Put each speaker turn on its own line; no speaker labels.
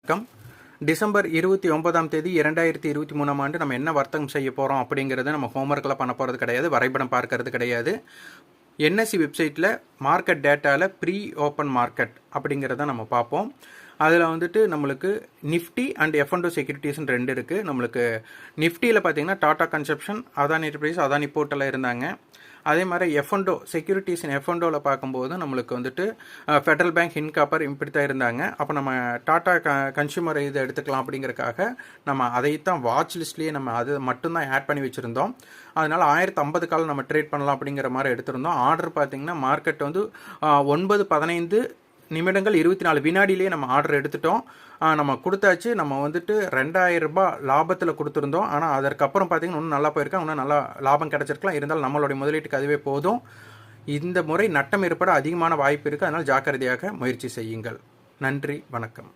வணக்கம். டிசம்பர் 29ஆம் தேதி 2023ஆம் ஆண்டு நம்ம என்ன வர்த்தகம் செய்ய போகிறோம் அப்படிங்கிறத நம்ம ஹோம்ஒர்க்கில் பண்ண போகிறது கிடையாது, வரைபடம் பார்க்கறது கிடையாது. என்எஸ்சி வெப்சைட்டில் மார்க்கெட் டேட்டாவில் ப்ரீ ஓப்பன் மார்க்கெட் அப்படிங்கிறத நம்ம பார்ப்போம். அதில் வந்துட்டு நம்மளுக்கு நிஃப்டி அண்ட் F&O செக்யூரிட்டிஸ்ன்னு ரெண்டு இருக்குது. நம்மளுக்கு நிஃப்டியில் பார்த்தீங்கன்னா டாடா கன்சப்ஷன், அதானி என்டர்பிரைஸ், அதானி போர்ட்டெல்லாம் இருந்தாங்க. அதே மாதிரி F&O செக்யூரிட்டிஸ் F&Oவில் பார்க்கும்போது நம்மளுக்கு வந்துட்டு ஃபெடரல் பேங்க், ஹின்காப்பர் இப்படி தான் இருந்தாங்க. அப்போ நம்ம டாடா கன்சியூமர் இதை எடுத்துக்கலாம் அப்படிங்கிறதுக்காக நம்ம அதைத்தான் வாட்ச் லிஸ்ட்லேயே நம்ம அது மட்டும்தான் ஆட் பண்ணி வச்சுருந்தோம். அதனால் 1050 கால் நம்ம ட்ரேட் பண்ணலாம் அப்படிங்கிற மாதிரி எடுத்திருந்தோம். ஆர்டர் பார்த்திங்கன்னா மார்க்கெட் வந்து 9:15 நிமிடங்கள் 24 வினாடியிலேயே நம்ம ஆர்டர் எடுத்துட்டோம். நம்ம கொடுத்தாச்சு. நம்ம வந்துட்டு 2000 ரூபாய் லாபத்தில் கொடுத்துருந்தோம். ஆனால் அதற்கப்புறம் பார்த்திங்கன்னா இன்னும் நல்லா போயிருக்கோம், இன்னும் நல்லா லாபம் கிடச்சிருக்கலாம். இருந்தாலும் நம்மளுடைய முதலீட்டுக்கு அதுவே போதும். இந்த முறை நட்டம் ஏற்பட அதிகமான வாய்ப்பு இருக்குது. அதனால் ஜாக்கிரதையாக முயற்சி செய்யுங்கள். நன்றி, வணக்கம்.